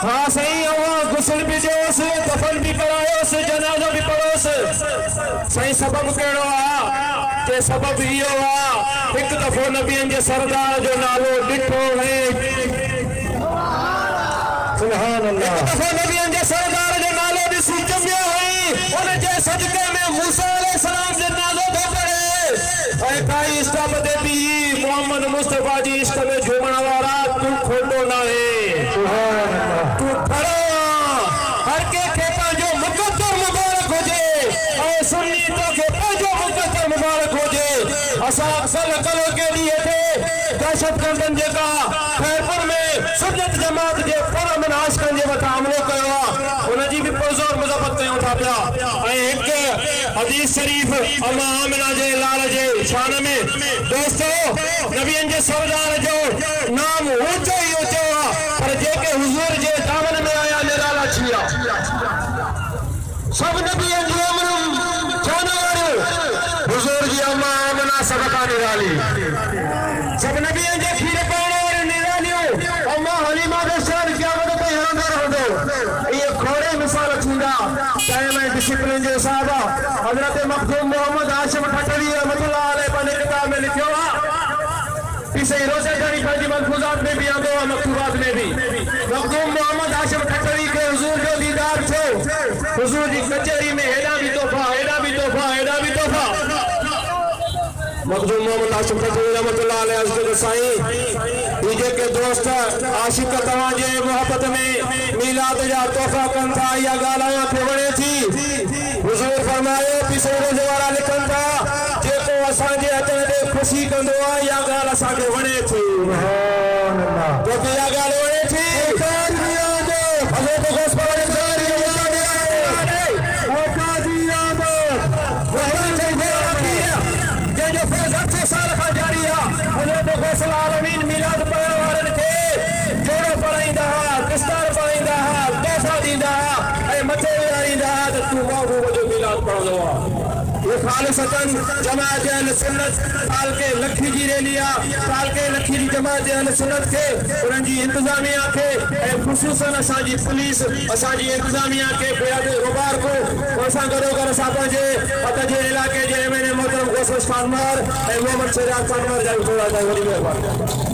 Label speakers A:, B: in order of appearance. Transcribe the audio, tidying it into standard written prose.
A: हाँ सही गुस्ल भी जोस दफन भी करायोस जनाज़ो भी पढ़ोस सही सबब कहिड़ो आहे के सबब इहो आहे हिकु दफ़ो नबियनि जे सरदार जो नालो ॾिठो सुभान अल्लाह हिकु दफ़ो नबियनि जे सरदार जो नालो ॾिसी जमियो हुई उन जे सदके में मूसा अलैहिस्सलाम जो नालो थो पढ़े ऐं काई इस्ताब ते बि मोहम्मद मुस्तफा जी इश्क में झूमण वारा तू खोटो न आहे सुभान अल्लाह तू खड़ो हर के पंहिंजो मुक़द्दर मुबारक हुजे ऐं सुन्नी तोखे पंहिंजो मुक़द्दर मुबारक हुजे असां अक्सर कलो के ॾींहं ते दहशतगर्दनि जेका खैरपुर में सुन्नत जमात जे पुरअमन आशिक़नि जे मथां हमलो कयो आहे उनजी बि पुरज़ोर मज़बत कयूं था पिया ऐं हिकु हदीस शरीफ़ अम्मा आमिना जे लाल जे शान में दोस्तो नबियनि जे सरदार जो नाम ऊंचो ई ऊंचो आहे पर जेके हुज़ूर जे दामन में आया निराला थी विया सब नबियनि जी उम्र जानवर हुज़ूर जी अम्मा आमिना सबका निराली सब नबियनि जे खीर पाइण वारी निरालियूं अम्मा हलीमा जो शहर क़यामत ताईं हलंदो रहंदो इहे खोड़े मिसाल थींदा टाइम ऐं डिसिप्लिन जे हिसाब हज़रत मखदूम मोहम्मद हाशिम ठटरी रहमतुल्लाह अलैह पंहिंजे किताब में लिखियो आहे इसे रोज़े घड़ी पंहिंजी मलफूज़ात में भी आंदो आहे मकतूबात में भी मखदूम मोहम्मद हाशिम ठटरी के हुज़ूर जो दीदार थियो हुज़ूर जी कचहरी में हेॾा भी तोहफ़ा मखदूम मोहम्मद हाशिम ठटरी रहमतुल्लाह अलैह अर्ज़ कयो साईं ही जेके दोस्त आशिक़ तव्हांजे मोहब्बत में मीलाद जा तोहफ़ा कनि था इहा ॻाल्हि अव्हांखे वणे थी हुज़ूर फरमायो पीसे रोज़े वारा लिखनि था जेको असांजे अचण ते ख़ुशी कंदो आहे इहा ॻाल्हि असांखे वणे थी तोखे इहा ॻाल्हि वणे थी मीलाद पढ़ण वारनि खे जोड़ो पढ़ाईंदा हुआ बिस्तर पढ़ाईंदा हुआ तोहफ़ा ॾींदा हुआ ऐं मथे विहारींदा हुआ त तूं महबूब जो मीलाद पढ़ंदो आहे ये खालिसतन जमात अहल सुन्नत साल के लखी जी रैली आहे साल के लखी जी जमात अहल सुन्नत खे उन्हनि जी इंतज़ामिया खे ऐं ख़ुसूसन असांजी पुलिस असांजी इंतज़ामिया खे बेहद मुबारकूं असां गॾोगॾु असां पंहिंजे हथ जे इलाइक़े जे एमएलए मोहतरम गौसस खानवार ऐं मोहम्मद सिराज खानवार जा बि थोरा वॾी महिरबानी